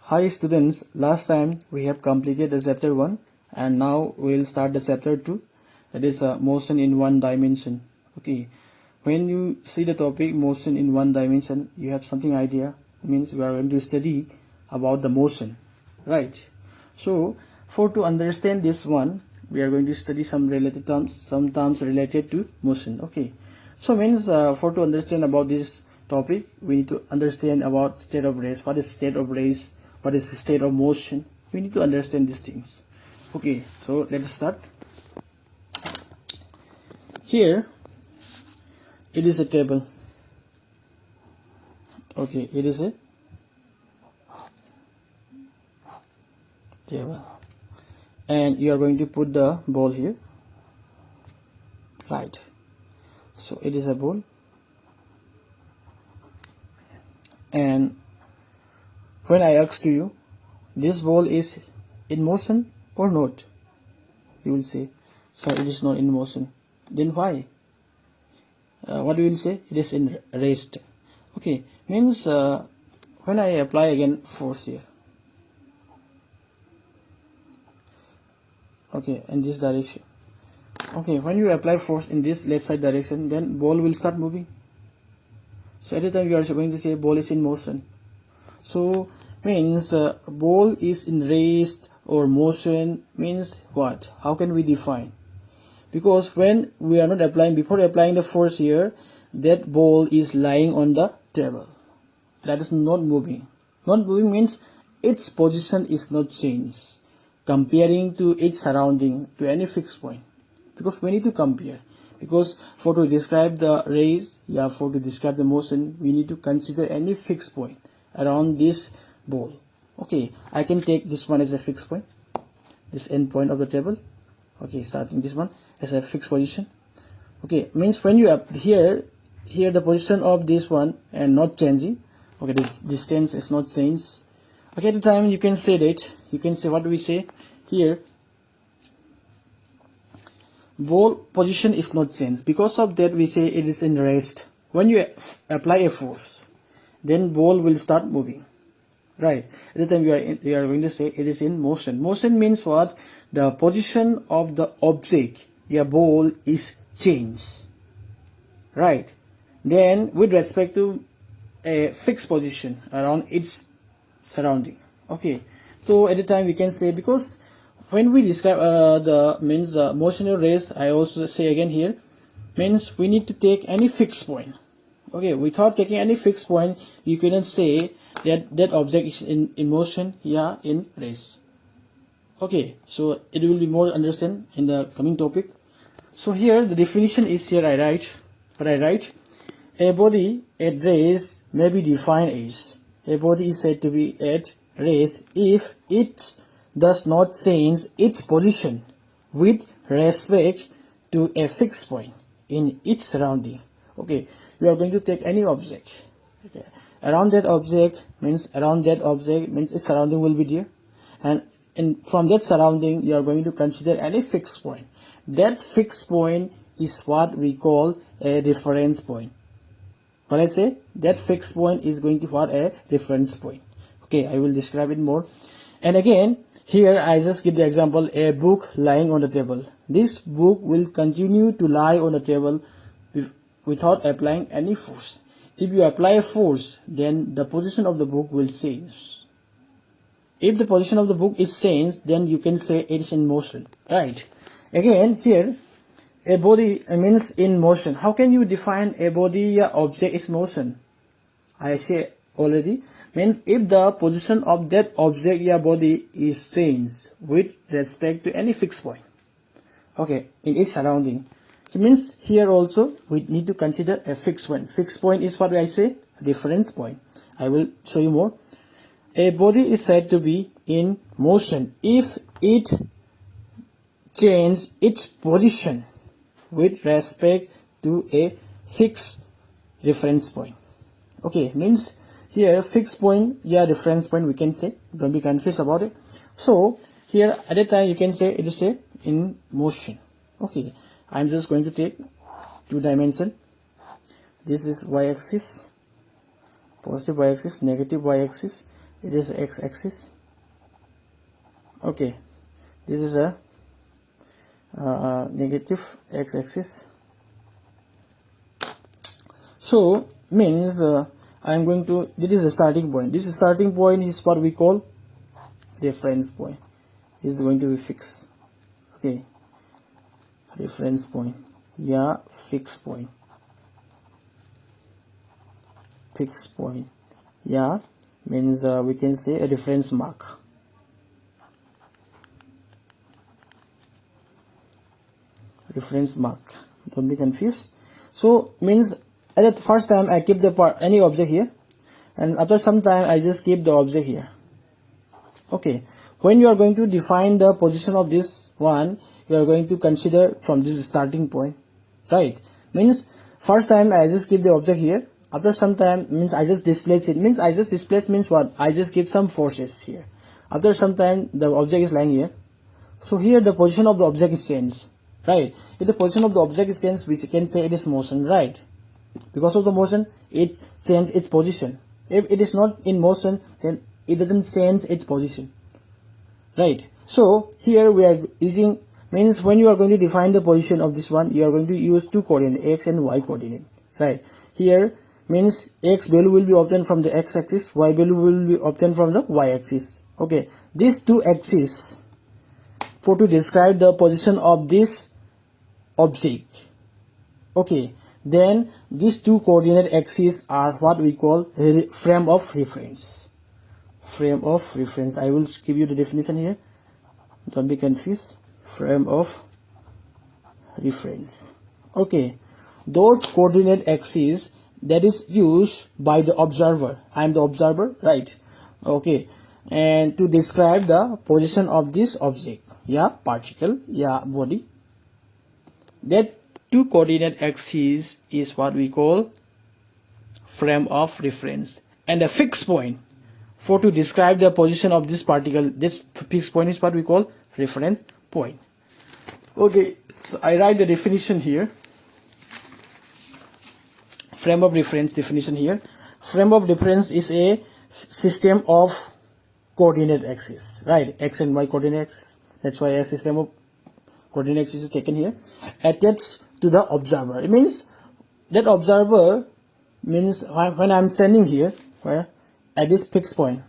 Hi students, last time we have completed the chapter 1 and now we will start the chapter 2, that is motion in one dimension. Okay, when you see the topic motion in one dimension, you have something idea. It means we are going to study about the motion, right? So to understand this one, we are going to study some related terms, some terms related to motion. Okay, so means to understand about this topic, we need to understand about state of rest. What is state of rest? What is the state of motion? We need to understand these things. Okay, so let's start. Here it is a table. Okay, it is a table and you are going to put the ball here, right? So it is a ball and when I ask to you, this ball is in motion or not, you will say, sir, it is not in motion. Then why? What we will say? It is in rest. Okay, means when I apply again force here, okay, in this direction. Okay, when you apply force in this left side direction, then ball will start moving. So at the time you are going to say ball is in motion. So means ball is in rest or motion means what? How can we define? Because when we are not applying, before applying the force here, that ball is lying on the table. That is not moving. Not moving means its position is not changed comparing to its surrounding to any fixed point. Because we need to compare. Because for to describe the rays, for to describe the motion, we need to consider any fixed point around this ball. Okay, I can take this one as a fixed point, this end point of the table. Okay, starting this one as a fixed position. Okay, means when you up here the position of this one and not changing. Okay, this distance is not changed. Okay, at the time you can say that, you can say, what do we say here? Ball position is not changed. Because of that we say it is in rest. When you apply a force, then ball will start moving, right? At the time we are going to say it is in motion. Motion means what? The position of the object, ball, is changed, right? Then with respect to a fixed position around its surrounding. Okay, so at the time we can say, because when we describe the means motional rays, I also say again here, means we need to take any fixed point. Okay, without taking any fixed point, you cannot say that that object is in motion, in race. Okay, so it will be more understand in the coming topic. So here the definition is here. I write a body at rest may be defined as, a body is said to be at rest if it does not change its position with respect to a fixed point in its surrounding. Okay, you are going to take any object. Okay. Around that object means its surrounding will be there, and from that surrounding you are going to consider any fixed point. That fixed point is what we call a reference point. When I say that fixed point is going to what? A reference point. Okay, I will describe it more. And again, here I just give the example, a book lying on the table. This book will continue to lie on the table without applying any force. If you apply a force, then the position of the book will change. If the position of the book is changed, then you can say it is in motion, right? Again, here a body means in motion. How can you define a body object is motion? I say already, means if the position of that object body is changed with respect to any fixed point, okay, in its surrounding. It means here also we need to consider a fixed point. Fixed point is what I say, reference point. I will show you more. A body is said to be in motion if it changes its position with respect to a fixed reference point. Okay, means here fixed point, reference point we can say. Don't be confused about it. So here at that time you can say it is in motion. Okay, I'm just going to take 2 dimension. This is y-axis, positive y-axis, negative y-axis, it is x-axis. Okay, this is a negative x-axis. So means I am going to, this is a starting point. This starting point is what we call reference point. This is going to be fixed. Okay, reference point, yeah, fixed point, fixed point, yeah, means we can say a reference mark. Reference mark, don't be confused. So means at the first time I keep the part, any object here, and after some time I just keep the object here. Okay, when you are going to define the position of this one, you are going to consider from this starting point, right? Means first time I just keep the object here, after some time means I just displace it. Means I just displace means what? I just give some forces here. After some time the object is lying here, so here the position of the object is changed, right? If the position of the object is changed, we can say it is motion, right? Because of the motion it changes its position. If it is not in motion, then it doesn't change its position, right? So here we are using, means when you are going to define the position of this one, you are going to use two coordinate, x and y coordinate, right? Here means x value will be obtained from the x-axis, y value will be obtained from the y-axis. Okay, these two axes for to describe the position of this object. Okay, then these two coordinate axes are what we call frame of reference. Frame of reference, I will give you the definition here, don't be confused. Frame of reference. Okay, those coordinate axes that is used by the observer. I am the observer, right? Okay, and to describe the position of this object, yeah, particle, yeah, body. That two coordinate axes is what we call frame of reference. And a fixed point for to describe the position of this particle, this fixed point is what we call reference point. Okay, so I write the definition here. Frame of reference definition here. Frame of reference is a system of coordinate axes, right? X and y coordinate axis. That's why a system of coordinate axis is taken here, attached to the observer. It means that observer means when I'm standing here, where at this fixed point,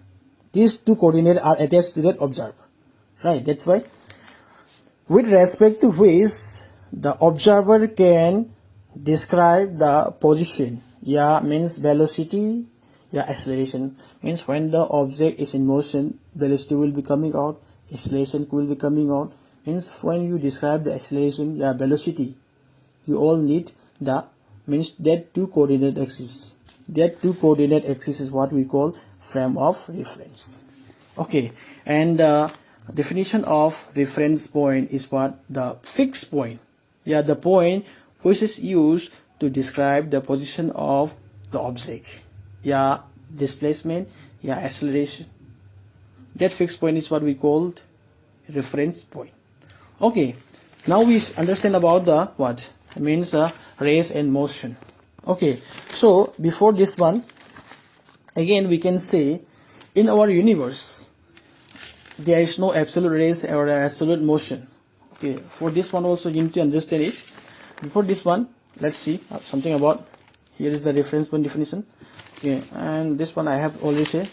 these two coordinates are attached to that observer, right? That's why with respect to which the observer can describe the position, yeah, means velocity, yeah, acceleration. Means when the object is in motion, velocity will be coming out, acceleration will be coming out. Means when you describe the acceleration, yeah, velocity, you all need the, means that two coordinate axes. That two coordinate axis is what we call frame of reference. Okay, and definition of reference point is what? The fixed point, yeah, the point which is used to describe the position of the object, yeah, displacement, yeah, acceleration. That fixed point is what we called reference point. Okay, now we understand about the what means rays and motion. Okay, so before this one, again we can say in our universe there is no absolute rays or absolute motion. Okay, for this one also you need to understand it. Before this one, let's see something about, here is the reference point definition. Okay, and this one I have already said,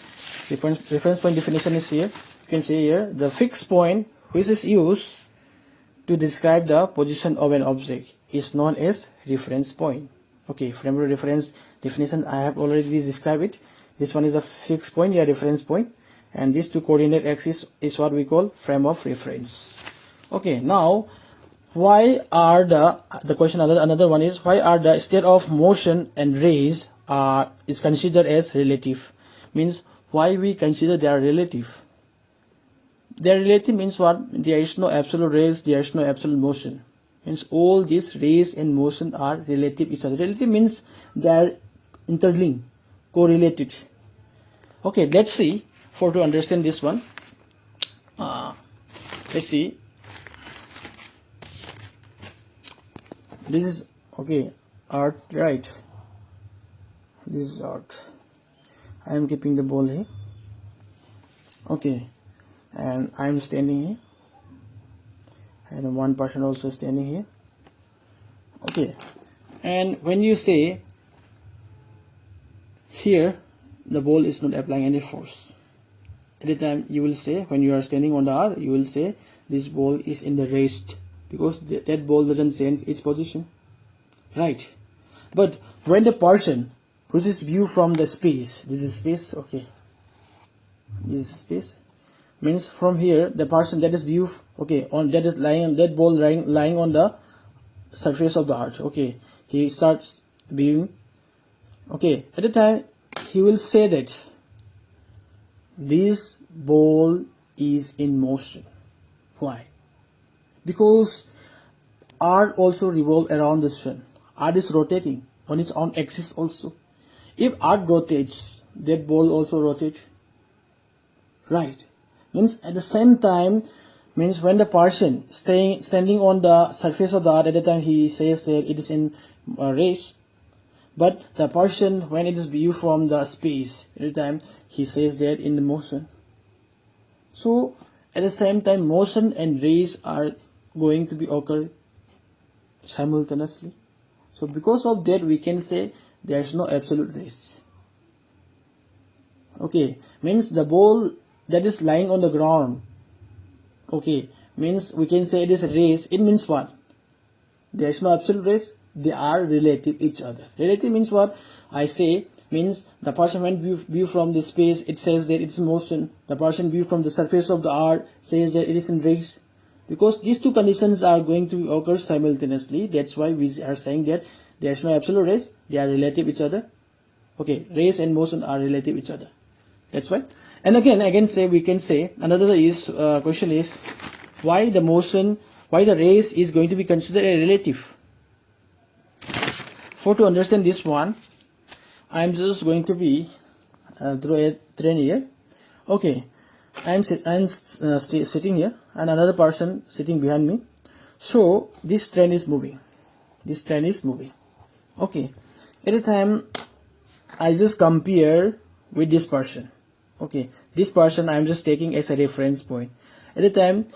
reference point definition is here. You can see here the fixed point which is used to describe the position of an object is known as reference point. Okay, frame of reference definition I have already described it. This one is a fixed point, yeah, reference point, and these two coordinate axis is what we call frame of reference. Okay, now why are the question, another one is, why are the state of motion and rays is considered as relative? Means why we consider they are relative? They are relative means what? There is no absolute rays, there is no absolute motion. Means all these rays and motion are relative each other. Relative means they are interlinked, correlated. Okay, let's see, for to understand this one, let's see. This is, okay, Earth, right? This is Earth. I am keeping the ball here. Okay, and I'm standing here, and one person also standing here. Okay, and when you say here the ball is not applying any force, at the time you will say, when you are standing on the earth, you will say this ball is in the rest, because that ball doesn't change its position, right? But when the person which is view from the space, this is space, okay, this is space, means from here the person that is view, okay, on that is lying, that ball lying on the surface of the earth, okay, he starts viewing, okay, at the time he will say that this ball is in motion. Why? Because earth also revolve around the sun. Earth is rotating on its own axis also. If earth rotates, that ball also rotates, right? Means at the same time, means when the person standing on the surface of the earth, at the time he says that it is in rest, but the person when it is viewed from the space, at the time he says that in the motion. So at the same time, motion and rays are going to be occur simultaneously. So because of that, we can say there is no absolute race. Okay, means the ball that is lying on the ground, okay, means we can say it is a race. It means what? There is no absolute race. They are relative each other. Relative means what? I say means the person when view from the space, it says that it's motion. The person view from the surface of the earth says that it is in race. Because these two conditions are going to occur simultaneously. That's why we are saying that there is no absolute race. They are relative each other. Okay, race and motion are relative each other. That's why. And again say, we can say another is question is why the motion, why the race is going to be considered a relative. For to understand this one, I'm just going to be draw a train here. Okay, I'm sitting here and another person sitting behind me. So this train is moving. This train is moving. Okay, at a time I just compare with this person. Okay, this person I'm just taking as a reference point. At the time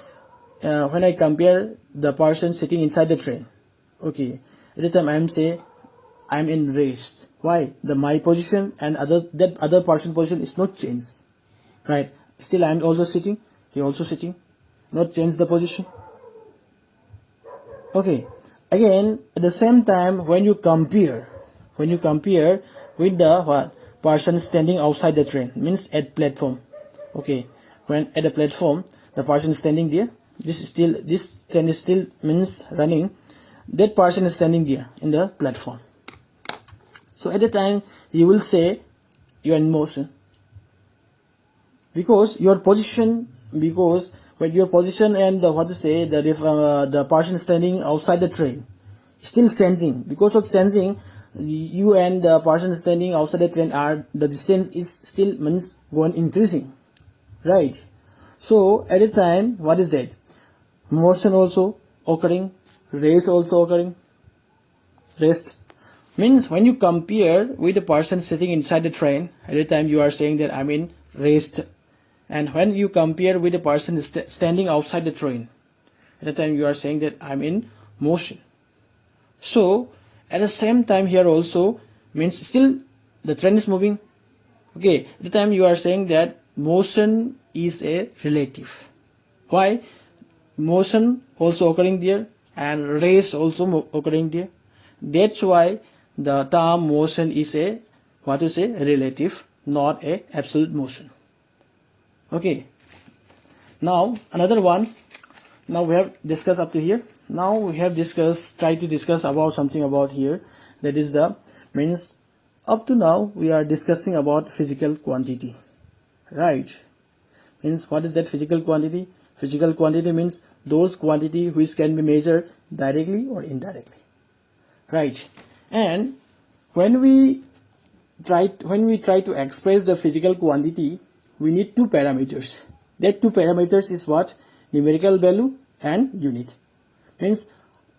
when I compare the person sitting inside the train, okay, at the time I'm say I'm in rest. Why? My position and that other person position is not changed, right? Still I'm also sitting, he also sitting, not change the position. Okay, again at the same time when you compare with the what person standing outside the train, means at platform. Okay, when at the platform the person is standing there, this train is still means running, that person is standing there in the platform. So at the time you will say you are in motion, because your position, because when your position and the person standing outside the train still changing. Because of changing, you and the person standing outside the train are, the distance is still means going increasing, right? So at the time, what is that? Motion also occurring, race also occurring, rest. Means when you compare with the person sitting inside the train, at the time you are saying that I'm in rest. And when you compare with the person standing outside the train, at the time you are saying that I'm in motion. So at the same time here also, means still the train is moving. Okay, at the time you are saying that motion is a relative. Why? Motion also occurring there and race also occurring there. That's why the term motion is a, what is a relative, not a absolute motion. Okay, now another one. Now we have discussed up to here. Now we have try to discuss about something about here, that is the means up to now we are discussing about physical quantity, right? Means what is that physical quantity? Physical quantity means those quantity which can be measured directly or indirectly, right? And when we try to express the physical quantity, we need two parameters. That two parameters is what? Numerical value and unit. Means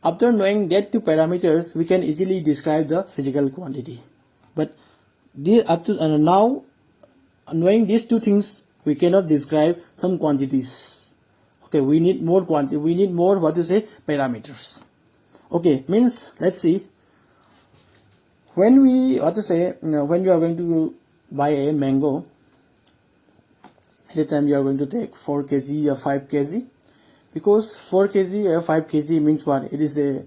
after knowing that two parameters, we can easily describe the physical quantity. But up to now, knowing these two things we cannot describe some quantities. Okay, we need more quantity, we need more parameters. Okay, means let's see, when we when you are going to buy a mango, at the time you are going to take 4 kg or 5 kg, because 4 kg or 5 kg means what? It is a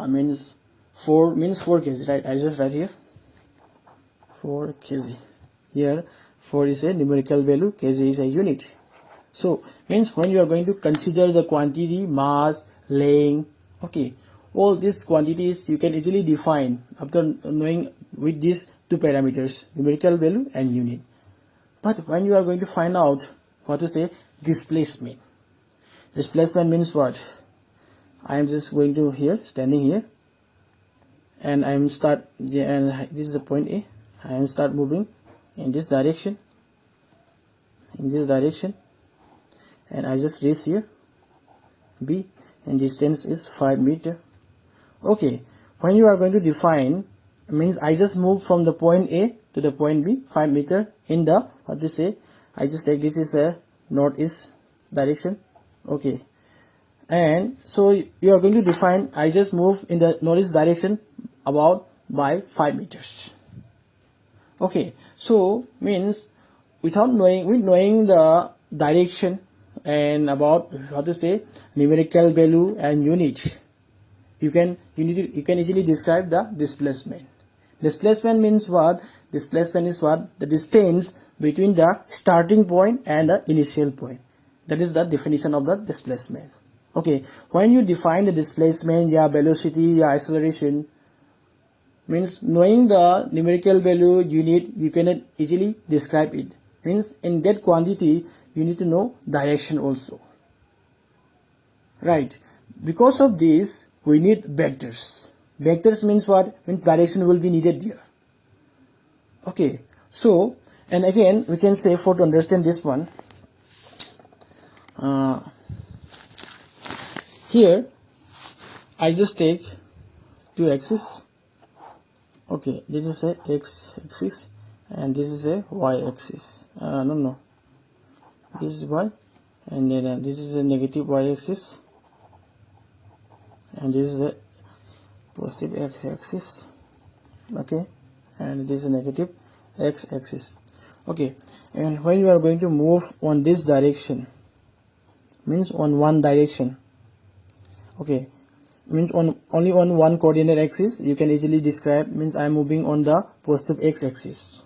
means 4 kg, right? I just write here 4 kg. Here 4 is a numerical value, kg is a unit. So means when you are going to consider the quantity, mass, length, okay, all these quantities you can easily define after knowing with these two parameters, numerical value and unit. But when you are going to find out displacement. Displacement means what? I am just going to here, standing here, and I am and this is the point A. I am start moving in this direction, and I just reach here B, and distance is 5 meters. Okay, when you are going to define, means I just move from the point A to the point B 5 meters in the I just take this is a northeast direction. Okay, and so you are going to define, I just move in the northeast direction about by 5 meters. Okay, so means without knowing the direction and about numerical value and unit, you can easily describe the displacement. Displacement means what? Displacement is what? The distance between the starting point and the initial point. That is the definition of the displacement. Okay, when you define the displacement, velocity, acceleration, means knowing the numerical value unit, you cannot easily describe it. Means in that quantity you need to know direction also, right? Because of this we need vectors. Vectors means what? Means direction will be needed here. Okay, so and again we can say, for to understand this one, here I just take two axes. Okay, this is a x axis and this is a y axis. This is y, and then this is a negative y axis, and this is a positive x axis. Okay, and this is a negative x axis. Okay, and when you are going to move on this direction, means on one direction, okay, means only on one coordinate axis, you can easily describe, means I am moving on the positive x axis.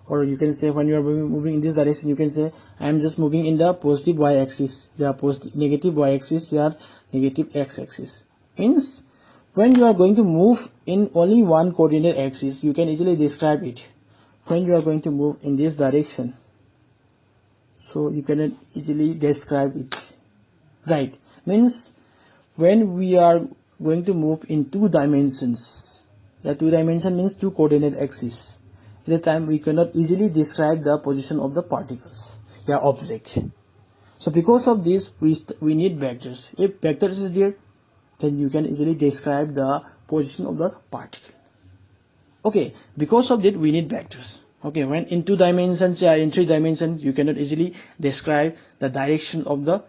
Or you can say, when you are moving in this direction, you can say I am just moving in the positive y axis, negative y axis, negative x axis. Means when you are going to move in only one coordinate axis, you can easily describe it. When you are going to move in this direction, so you cannot easily describe it, right? Means when we are going to move in two dimensions, the two dimension means two coordinate axes, at the time we cannot easily describe the position of the particles, object. So because of this we need vectors. If vectors is there, then you can easily describe the position of the particle. Okay, because of that we need vectors. Okay, when in two dimensions or in three dimensions, you cannot easily describe the direction of the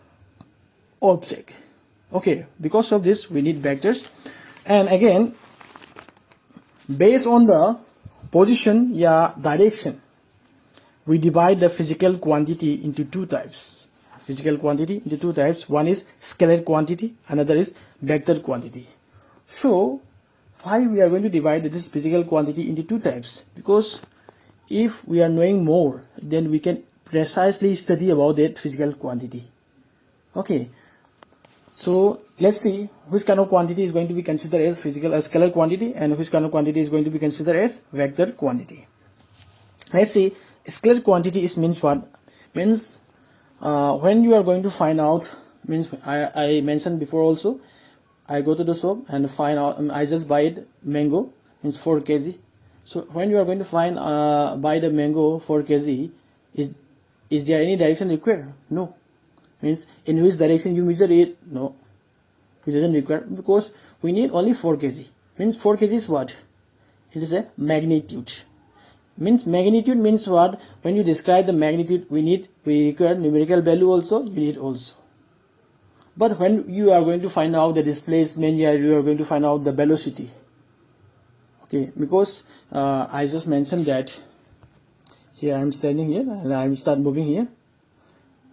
object. Okay, because of this we need vectors. And again, based on the position direction, we divide the physical quantity into two types. One is scalar quantity, another is vector quantity. So why we are going to divide this physical quantity into two types? Because if we are knowing more, then we can precisely study about that physical quantity. Okay, so let's see which kind of quantity is going to be considered as scalar quantity, and which kind of quantity is going to be considered as vector quantity. Let's see, scalar quantity means what? Means when you are going to find out, means I mentioned before also, I go to the shop and find out, I just buy it mango, means 4 kg. So when you are going to buy the mango 4 kg, is there any direction required? No. Means in which direction you measure it? No, it doesn't require, because we need only 4 kg. Means 4 kg is what? It is a magnitude. Means magnitude means what? When you describe the magnitude, we require numerical value also, unit also. But when you are going to find out the displacement, you are going to find out the velocity. Okay, because I just mentioned that here I am standing here and I am start moving here.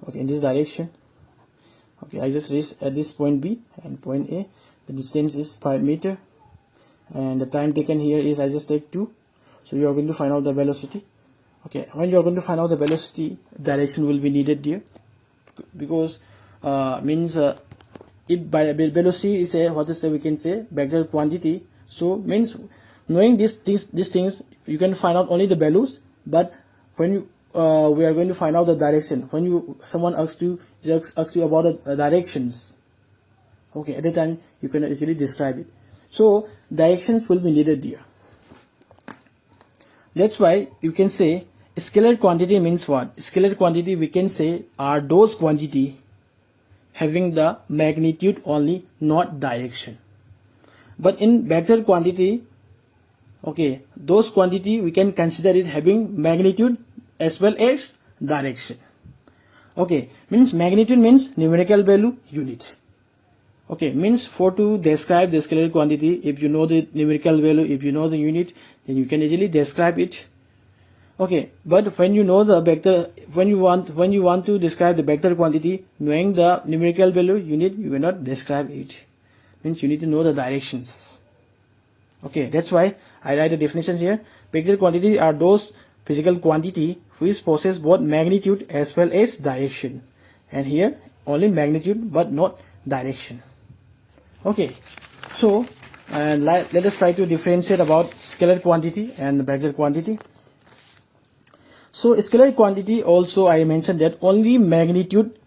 Okay, in this direction. Okay, I just reached at this point B and point A. The distance is 5 meters, and the time taken here is, I just take 2. So you are going to find out the velocity. Okay, when you are going to find out the velocity, direction will be needed here, because if by velocity is a, what to say, we can say vector quantity. So means knowing these things, you can find out only the values. But when you we are going to find out the direction, when someone asks you about the directions, okay, at the time you can actually describe it. So directions will be needed here. That's why you can say scalar quantity means what? Scalar quantity, we can say, are those quantity having the magnitude only, not direction. But in vector quantity, okay, those quantity we can consider it having magnitude as well as direction. Okay, means magnitude means numerical value, unit. Okay, means for to describe the scalar quantity, if you know the numerical value, if you know the unit, then you can easily describe it. Okay, but when you know the vector, when you want to describe the vector quantity, knowing the numerical value, unit, you cannot describe it. Means you need to know the directions. Okay, that's why I write the definitions here. Vector quantity are those physical quantity which possess both magnitude as well as direction. And here only magnitude but not direction. Okay, so let us try to differentiate about scalar quantity and vector quantity. So scalar quantity also, I mentioned that only magnitude,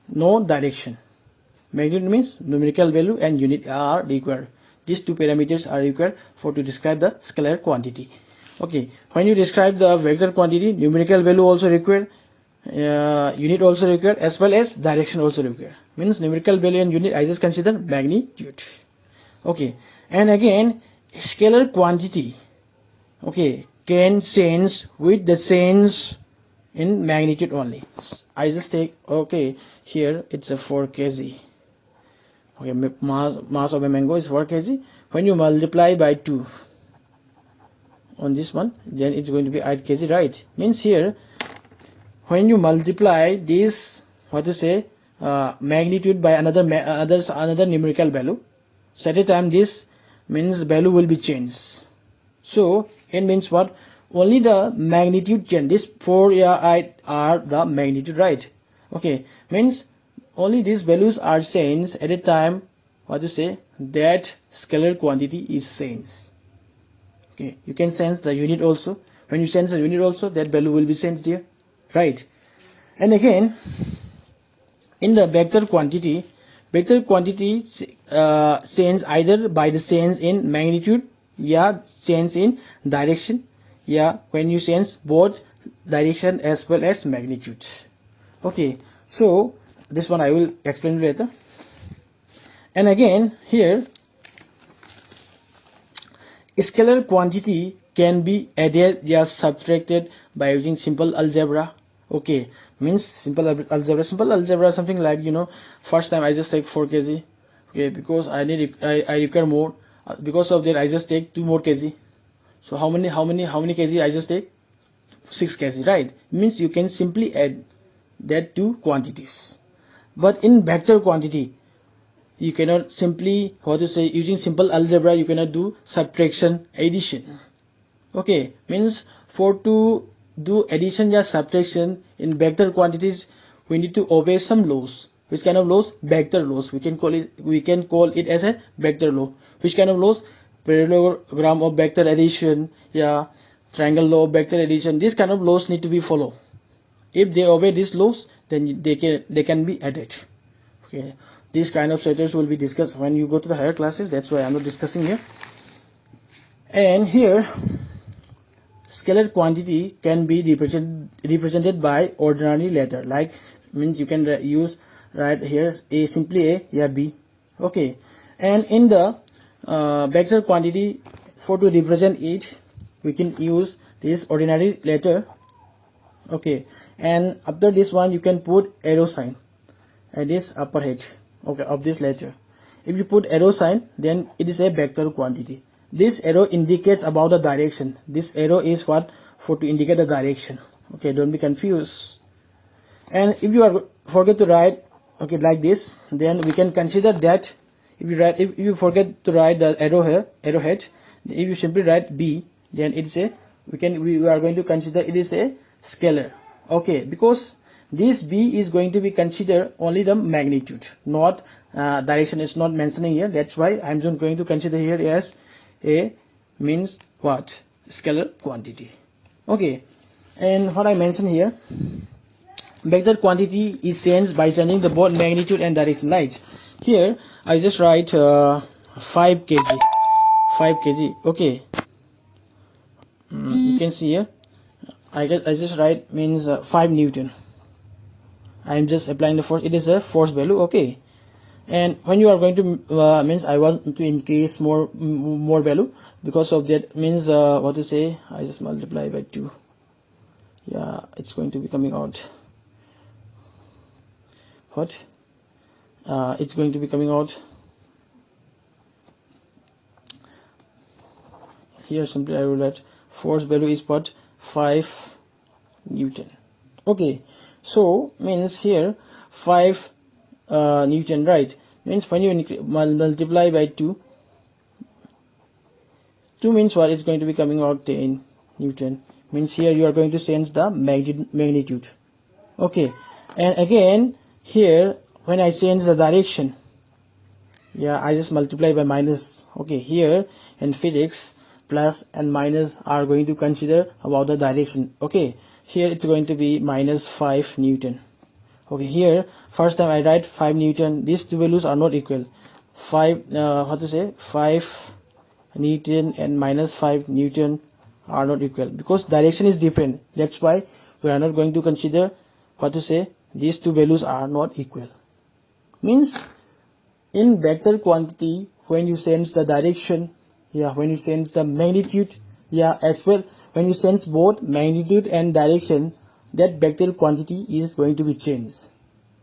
no direction. Magnitude means numerical value and unit are required. These two parameters are required to describe the scalar quantity. Okay, when you describe the vector quantity, numerical value also required, unit also required, as well as direction also required. Means numerical value and unit, I just consider magnitude. Okay, and again scalar quantity, okay, can change with the change in magnitude only. I just take, okay, here it's a 4 kg. Okay, mass of a mango is 4 kg. When you multiply by 2 on this one, then it's going to be 8 kg, right? Means here when you multiply this, what to say, magnitude by another numerical value, so at a time this means value will be changed. So it means what? Only the magnitude change. This 4 8 are the magnitude, right? Okay, means only these values are changed at a time, what to say, that scalar quantity is changed. Okay, you can sense the unit also. When you sense the unit also, that value will be changed here, right? And again, in the vector quantity change either by the change in magnitude, change in direction, when you change both direction as well as magnitude. Okay, so this one I will explain later. And again here, scalar quantity can be added or subtracted by using simple algebra. Okay, means simple algebra something like, first time I just take 4 kg. Okay, because I require more, because of that I just take 2 more kg. So how many kg I just take? 6 kg, right? Means you can simply add that two quantities. But in vector quantity, you cannot simply, using simple algebra, you cannot do subtraction, addition. Okay, means for to do addition or subtraction in vector quantities, we need to obey some laws. Which kind of laws? Vector laws. We can call it as a vector law. Which kind of laws? Parallelogram of vector addition, triangle law of vector addition. These kind of laws need to be followed. If they obey these laws, then they can be added. Okay, these kind of chapters will be discussed when you go to the higher classes. That's why I'm not discussing here. And here, scalar quantity can be represented by ordinary letter. Like, means you can use right here a, simply a, b. Okay, and in the vector quantity, for to represent it, we can use this ordinary letter. Okay, and after this one you can put arrow sign at this upper edge, okay, of this letter. If you put arrow sign, then it is a vector quantity. This arrow indicates about the direction. This arrow is what? For to indicate the direction. Okay, don't be confused. And if you are forget to write, okay, like this, then we can consider that if you forget to write the arrowhead, if you simply write B, then it's a we are going to consider it is a scalar. Okay, because this B is going to be considered only the magnitude, not direction is not mentioning here. That's why I'm just going to consider here as a means what? Scalar quantity. Okay, and what I mentioned here, vector quantity is changed by changing the both magnitude and direction. Right here I just write 5 kg. Okay, you can see here I just write means 5 Newton. I'm just applying the force. It is a force value. Okay, and when you are going to means I want to increase more value, because of that means what to say, I just multiply by 2. Yeah, it's going to be coming out what it's going to be coming out here. Simply I will write force value is what? 5 Newton. Okay, so means here 5 Newton, right? Means when you multiply by 2 means what? It's going to be coming out 10 Newton. Means here you are going to change the magnitude. Okay, and again here when I change the direction, yeah, I just multiply by minus. Okay, here in physics plus and minus are going to consider about the direction. Okay, here it's going to be minus 5 Newton. Okay, here first time I write 5 Newton. These two values are not equal. 5 5 Newton and minus 5 Newton are not equal because direction is different. That's why we are not going to consider these two values are not equal. Means in vector quantity, when you change the direction, yeah, when you change the magnitude, yeah, as well when you change both magnitude and direction, that vector quantity is going to be changed.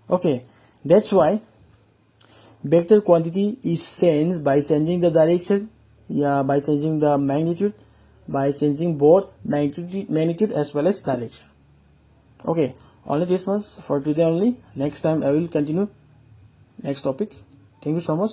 Okay, that's why vector quantity is changed by changing the direction, yeah, by changing the magnitude, by changing both magnitude as well as direction. Okay, only this much for today only. Next time I will continue next topic. Thank you so much.